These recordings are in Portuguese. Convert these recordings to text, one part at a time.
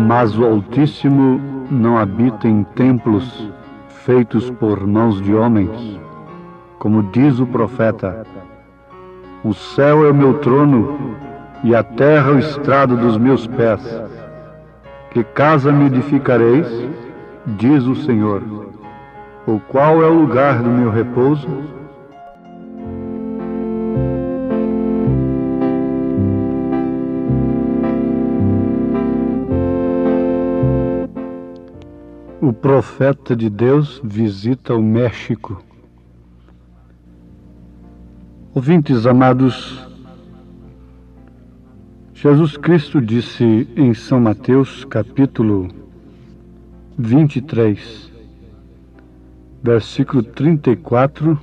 Mas o Altíssimo não habita em templos feitos por mãos de homens, como diz o profeta: o céu é o meu trono e a terra o estrado dos meus pés. Que casa me edificareis, diz o Senhor, o qual é o lugar do meu repouso? O profeta de Deus visita o México. Ouvintes amados, Jesus Cristo disse em São Mateus, capítulo 23, versículo 34,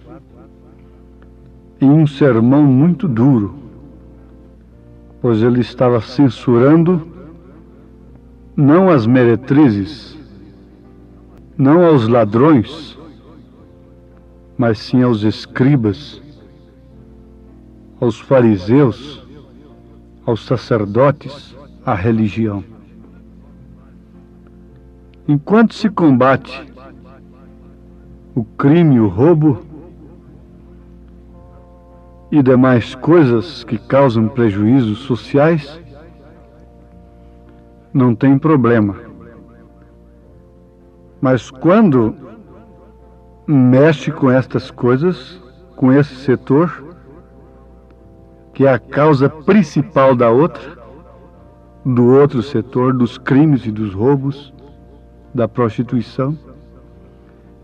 em um sermão muito duro, pois ele estava censurando não as meretrizes, não aos ladrões, mas sim aos escribas, aos fariseus, aos sacerdotes, à religião. Enquanto se combate o crime, o roubo e demais coisas que causam prejuízos sociais, não tem problema. Mas quando mexe com estas coisas, com esse setor, que é a causa principal da outra, do outro setor, dos crimes e dos roubos, da prostituição,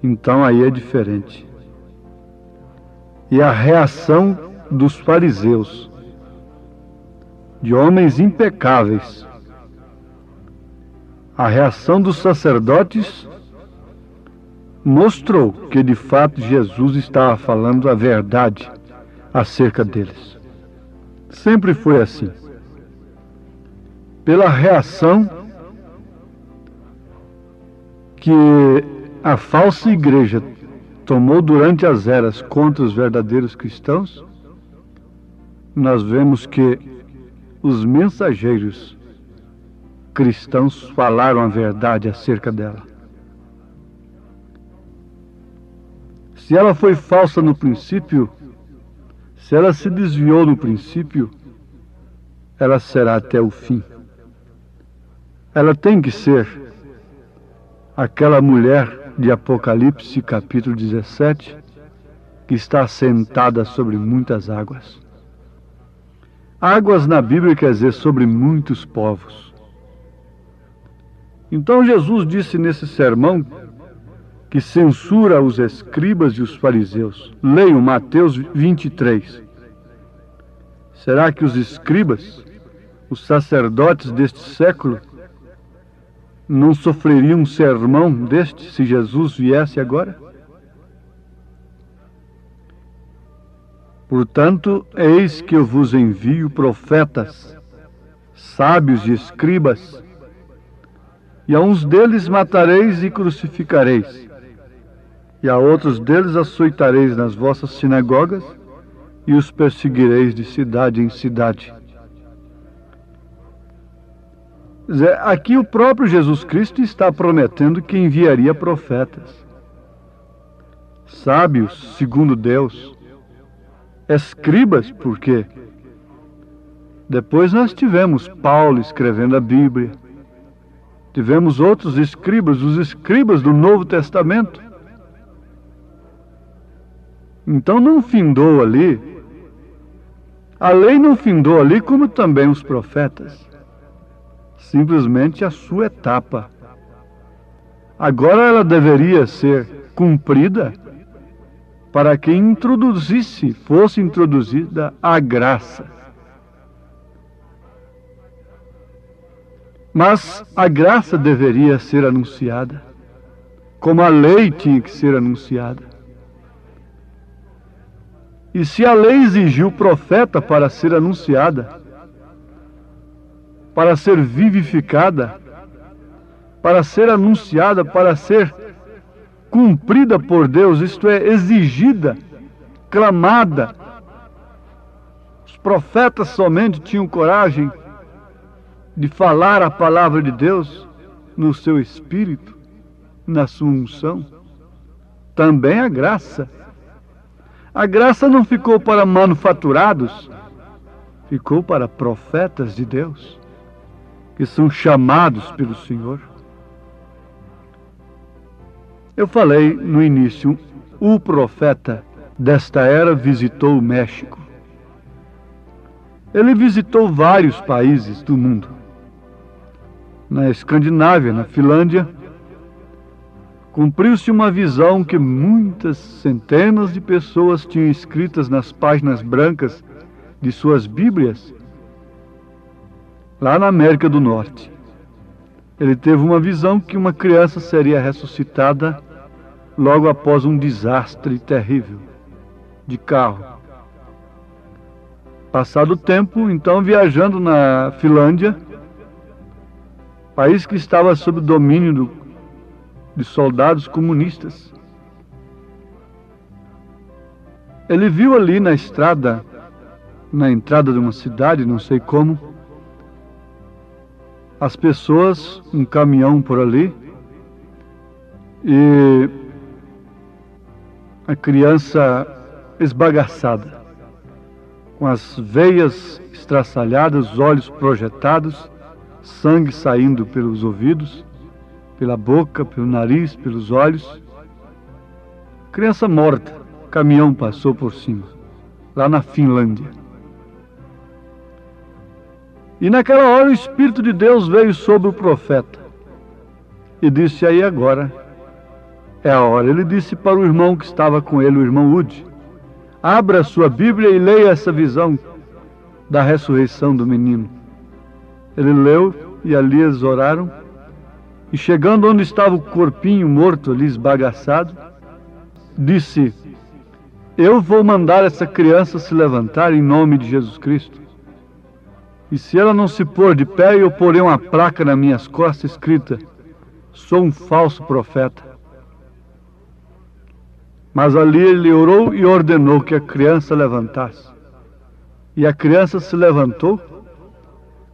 então aí é diferente. E a reação dos fariseus, de homens impecáveis, a reação dos sacerdotes mostrou que de fato Jesus estava falando a verdade acerca deles. Sempre foi assim. Pela reação que a falsa igreja tomou durante as eras contra os verdadeiros cristãos, nós vemos que os mensageiros cristãos falaram a verdade acerca dela. Se ela foi falsa no princípio, se ela se desviou no princípio, ela será até o fim. Ela tem que ser aquela mulher de Apocalipse, capítulo 17, que está sentada sobre muitas águas. Águas na Bíblia quer dizer sobre muitos povos. Então Jesus disse nesse sermão que censura os escribas e os fariseus. Leiam Mateus 23. Será que os escribas, os sacerdotes deste século, não sofreriam um sermão deste se Jesus viesse agora? Portanto, eis que eu vos envio profetas, sábios e escribas, e a uns deles matareis e crucificareis, e a outros deles açoitareis nas vossas sinagogas e os perseguireis de cidade em cidade. Aqui o próprio Jesus Cristo está prometendo que enviaria profetas, sábios segundo Deus, escribas, porque depois nós tivemos Paulo escrevendo a Bíblia, tivemos outros escribas, os escribas do Novo Testamento. Então não findou ali, a lei não findou ali, como também os profetas. Simplesmente a sua etapa. Agora ela deveria ser cumprida para que fosse introduzida a graça. Mas a graça deveria ser anunciada, como a lei tinha que ser anunciada. E se a lei exigiu o profeta para ser anunciada, para ser vivificada, para ser anunciada, para ser cumprida por Deus, isto é, exigida, clamada. Os profetas somente tinham coragem de falar a palavra de Deus no seu espírito, na sua unção. Também a graça. A graça não ficou para manufaturados, ficou para profetas de Deus, que são chamados pelo Senhor. Eu falei no início, o profeta desta era visitou o México. Ele visitou vários países do mundo. Na Escandinávia, na Finlândia, cumpriu-se uma visão que muitas centenas de pessoas tinham escritas nas páginas brancas de suas Bíblias, lá na América do Norte. Ele teve uma visão que uma criança seria ressuscitada logo após um desastre terrível de carro. Passado o tempo, então, viajando na Finlândia, país que estava sob o domínio de soldados comunistas, ele viu ali na estrada, na entrada de uma cidade, não sei como, as pessoas, um caminhão por ali, e a criança esbagaçada, com as veias estraçalhadas, os olhos projetados, sangue saindo pelos ouvidos, pela boca, pelo nariz, pelos olhos. Criança morta, caminhão passou por cima, lá na Finlândia. E naquela hora o Espírito de Deus veio sobre o profeta e disse: aí agora é a hora. Ele disse para o irmão que estava com ele, o irmão Wood: abra a sua Bíblia e leia essa visão da ressurreição do menino. Ele leu e ali eles oraram. E chegando onde estava o corpinho morto ali, esbagaçado, disse: eu vou mandar essa criança se levantar em nome de Jesus Cristo. E se ela não se pôr de pé, eu porei uma placa nas minhas costas escrita: sou um falso profeta. Mas ali ele orou e ordenou que a criança levantasse. E a criança se levantou,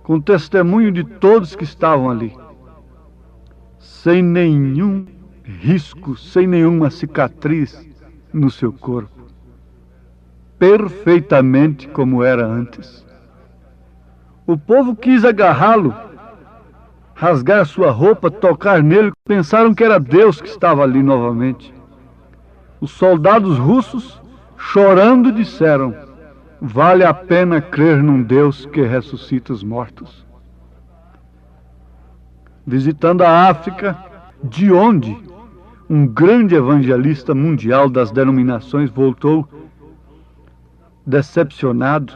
com testemunho de todos que estavam ali, sem nenhum risco, sem nenhuma cicatriz no seu corpo, perfeitamente como era antes. O povo quis agarrá-lo, rasgar sua roupa, tocar nele, pensaram que era Deus que estava ali novamente. Os soldados russos, chorando, disseram: vale a pena crer num Deus que ressuscita os mortos. Visitando a África, de onde um grande evangelista mundial das denominações voltou decepcionado,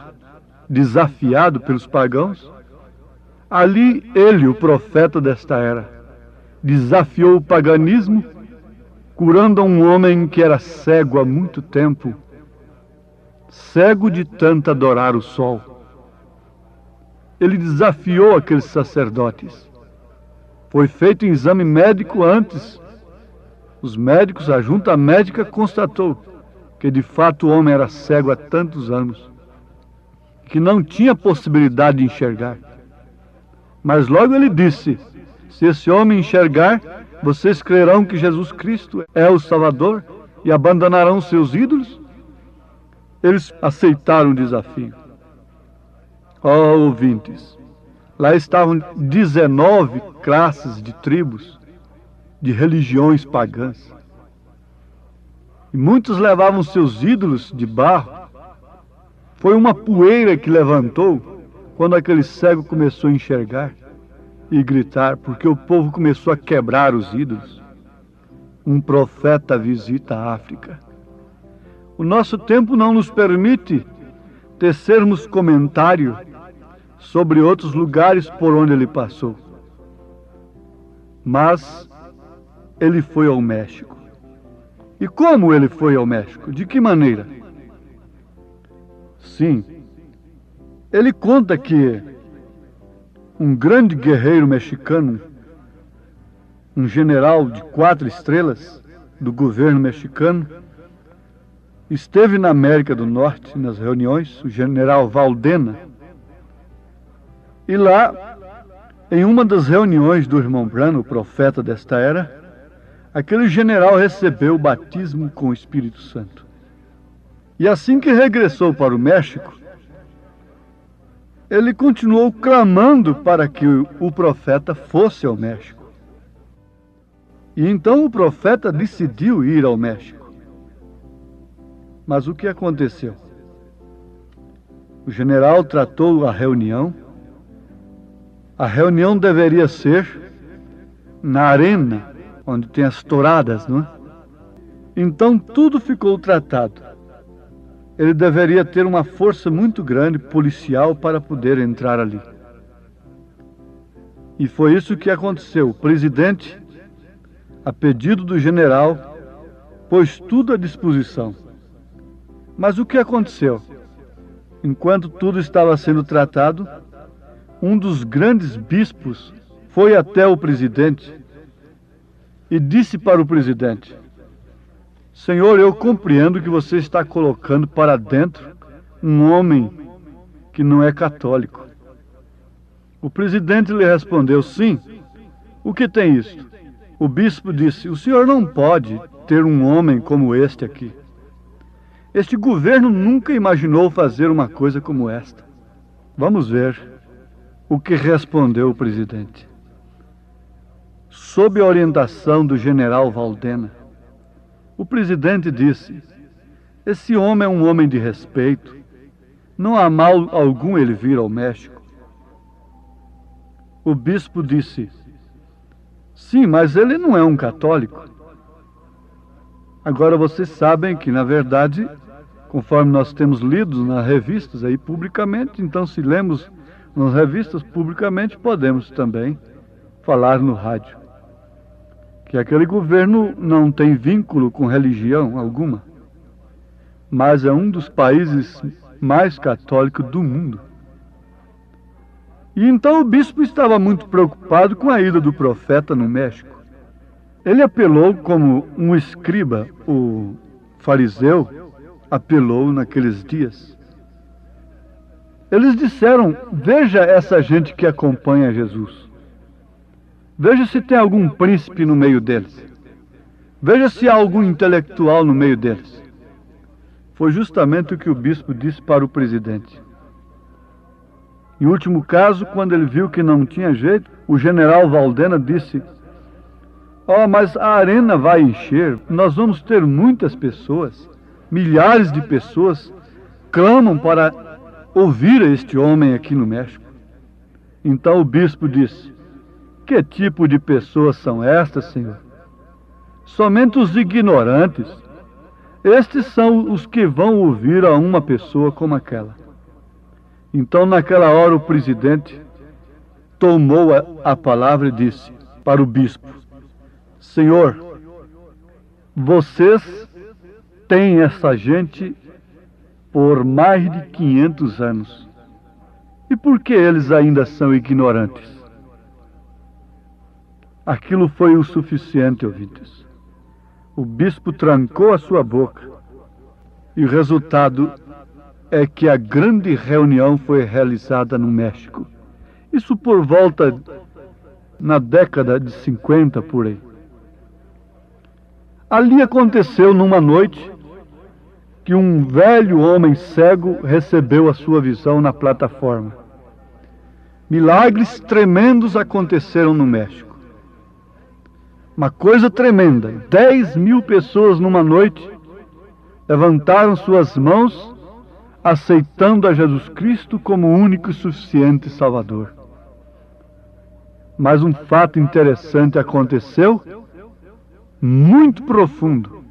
desafiado pelos pagãos, ali ele, o profeta desta era, desafiou o paganismo, curando um homem que era cego há muito tempo, cego de tanto adorar o sol. Ele desafiou aqueles sacerdotes. Foi feito um exame médico antes. Os médicos, a junta médica constatou que de fato o homem era cego há tantos anos, que não tinha possibilidade de enxergar. Mas logo ele disse: se esse homem enxergar, vocês crerão que Jesus Cristo é o Salvador e abandonarão seus ídolos? Eles aceitaram o desafio. Ó ouvintes, lá estavam 19 classes de tribos, de religiões pagãs. E muitos levavam seus ídolos de barro. Foi uma poeira que levantou quando aquele cego começou a enxergar e gritar, porque o povo começou a quebrar os ídolos. Um profeta visita a África. O nosso tempo não nos permite tecermos comentário sobre outros lugares por onde ele passou. Mas ele foi ao México. E como ele foi ao México? De que maneira? Sim, ele conta que um grande guerreiro mexicano um general de 4 estrelas do governo mexicano, esteve na América do Norte nas reuniões, o general Valdena, e lá, em uma das reuniões do irmão Branham, o profeta desta era, aquele general recebeu o batismo com o Espírito Santo. E assim que regressou para o México, ele continuou clamando para que o profeta fosse ao México. E então o profeta decidiu ir ao México. Mas o que aconteceu? O general tratou a reunião. A reunião deveria ser na arena, onde tem as touradas, não é? Então tudo ficou tratado. Ele deveria ter uma força muito grande, policial, para poder entrar ali. E foi isso que aconteceu. O presidente, a pedido do general, pôs tudo à disposição. Mas o que aconteceu? Enquanto tudo estava sendo tratado, um dos grandes bispos foi até o presidente e disse para o presidente: Senhor, eu compreendo que você está colocando para dentro um homem que não é católico. O presidente lhe respondeu: sim, o que tem isto? O bispo disse: o senhor não pode ter um homem como este aqui. Este governo nunca imaginou fazer uma coisa como esta. Vamos ver o que respondeu o presidente. Sob a orientação do general Valdena, o presidente disse: esse homem é um homem de respeito. Não há mal algum ele vir ao México. O bispo disse: sim, mas ele não é um católico. Agora vocês sabem que, na verdade, conforme nós temos lido nas revistas aí publicamente, então se lemos nas revistas publicamente, podemos também falar no rádio que aquele governo não tem vínculo com religião alguma, mas é um dos países mais católicos do mundo. E então o bispo estava muito preocupado com a ida do profeta no México. Ele apelou como um escriba, o fariseu, apelou naqueles dias. Eles disseram: veja essa gente que acompanha Jesus. Veja se tem algum príncipe no meio deles. Veja se há algum intelectual no meio deles. Foi justamente o que o bispo disse para o presidente. Em último caso, quando ele viu que não tinha jeito, o general Valdena disse: mas a arena vai encher, nós vamos ter muitas pessoas, milhares de pessoas clamam para ouvir este homem aqui no México. Então o bispo disse: que tipo de pessoas são estas, Senhor? Somente os ignorantes. Estes são os que vão ouvir a uma pessoa como aquela. Então, naquela hora, o presidente tomou a palavra e disse para o bispo: Senhor, vocês têm essa gente por mais de 500 anos. E por que eles ainda são ignorantes? Aquilo foi o suficiente, ouvintes. O bispo trancou a sua boca e o resultado é que a grande reunião foi realizada no México. Isso por volta na década de 50, por aí. Ali aconteceu numa noite que um velho homem cego recebeu a sua visão na plataforma. Milagres tremendos aconteceram no México. Uma coisa tremenda. 10.000 pessoas numa noite levantaram suas mãos, aceitando a Jesus Cristo como o único e suficiente Salvador. Mas um fato interessante aconteceu, muito profundo,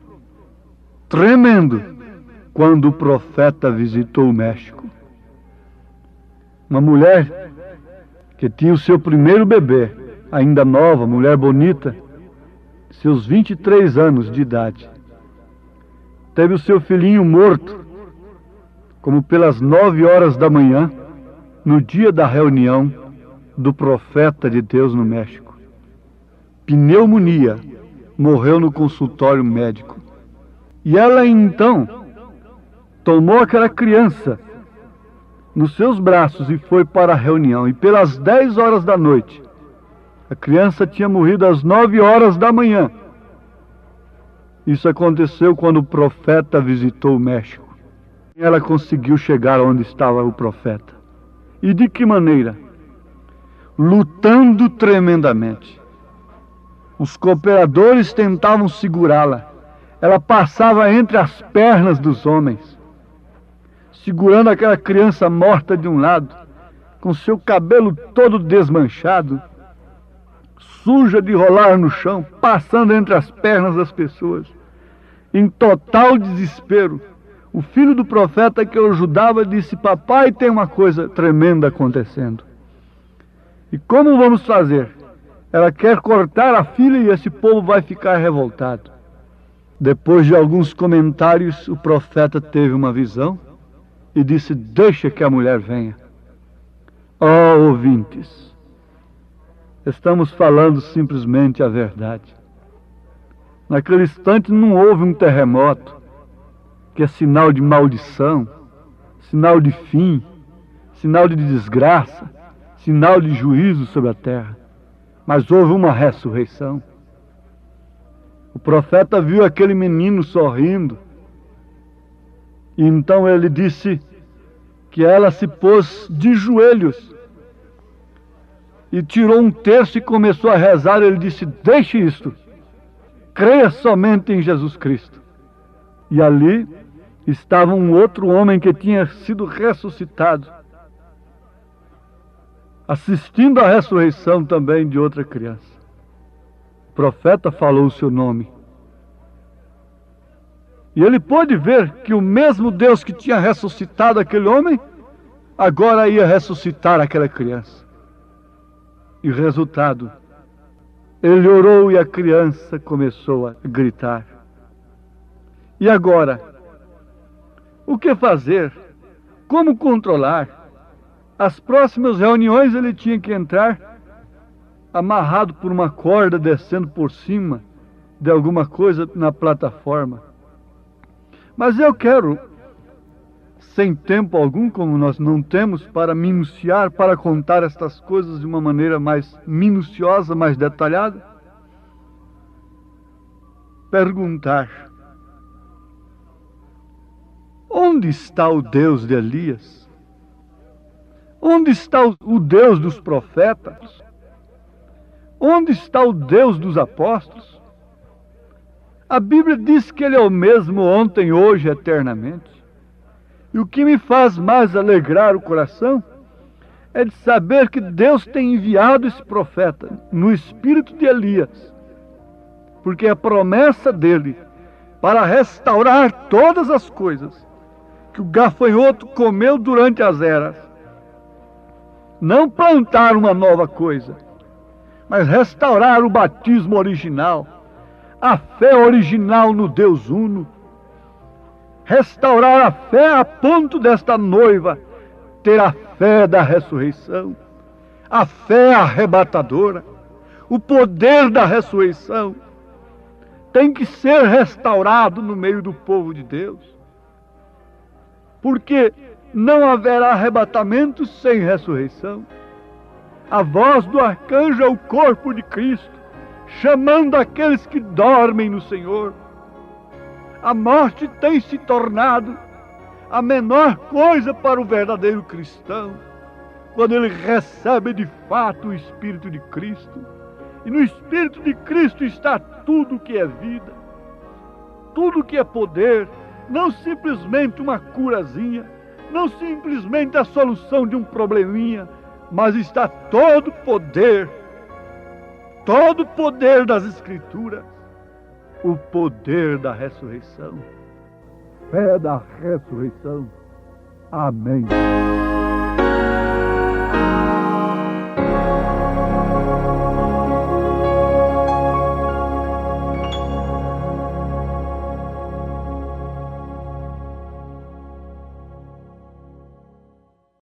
tremendo, quando o profeta visitou o México. Uma mulher que tinha o seu primeiro bebê, ainda nova, mulher bonita, seus 23 anos de idade, teve o seu filhinho morto, como pelas 9 horas da manhã, no dia da reunião do profeta de Deus no México. pneumonia, morreu no consultório médico. E ela então tomou aquela criança nos seus braços e foi para a reunião. E pelas 10 horas da noite, a criança tinha morrido às 9 horas da manhã. Isso aconteceu quando o profeta visitou o México. Ela conseguiu chegar onde estava o profeta. E de que maneira? Lutando tremendamente. Os cooperadores tentavam segurá-la. Ela passava entre as pernas dos homens, segurando aquela criança morta de um lado, com seu cabelo todo desmanchado, suja de rolar no chão, passando entre as pernas das pessoas, em total desespero. O filho do profeta que eu ajudava disse: papai, tem uma coisa tremenda acontecendo. E como vamos fazer? Ela quer cortar a filha e esse povo vai ficar revoltado. Depois de alguns comentários, o profeta teve uma visão e disse: deixa que a mulher venha. Ó ouvintes, estamos falando simplesmente a verdade. Naquele instante não houve um terremoto, que é sinal de maldição, sinal de fim, sinal de desgraça, sinal de juízo sobre a terra. Mas houve uma ressurreição. O profeta viu aquele menino sorrindo. E então ele disse que ela se pôs de joelhos e tirou um terço e começou a rezar. Ele disse: deixe isto, creia somente em Jesus Cristo. E ali estava um outro homem que tinha sido ressuscitado, assistindo à ressurreição também de outra criança. O profeta falou o seu nome. E ele pôde ver que o mesmo Deus que tinha ressuscitado aquele homem, agora ia ressuscitar aquela criança. E resultado, ele orou e a criança começou a gritar. E agora? O que fazer? Como controlar? As próximas reuniões ele tinha que entrar amarrado por uma corda, descendo por cima de alguma coisa na plataforma. Mas eu quero, sem tempo algum, como nós não temos para minuciar, para contar estas coisas de uma maneira mais minuciosa, mais detalhada, perguntar: onde está o Deus de Elias? Onde está o Deus dos profetas? Onde está o Deus dos apóstolos? A Bíblia diz que Ele é o mesmo ontem, hoje, eternamente. E o que me faz mais alegrar o coração é de saber que Deus tem enviado esse profeta no espírito de Elias, porque a promessa dele para restaurar todas as coisas que o gafanhoto comeu durante as eras, não plantar uma nova coisa, mas restaurar o batismo original, a fé original no Deus Uno, restaurar a fé a ponto desta noiva ter a fé da ressurreição, a fé arrebatadora, o poder da ressurreição tem que ser restaurado no meio do povo de Deus, porque não haverá arrebatamento sem ressurreição. A voz do arcanjo é o corpo de Cristo, chamando aqueles que dormem no Senhor. A morte tem se tornado a menor coisa para o verdadeiro cristão, quando ele recebe de fato o Espírito de Cristo. E no Espírito de Cristo está tudo que é vida, tudo que é poder, não simplesmente uma curazinha, não simplesmente a solução de um probleminha, mas está todo o poder das Escrituras, o poder da ressurreição, fé da ressurreição. Amém.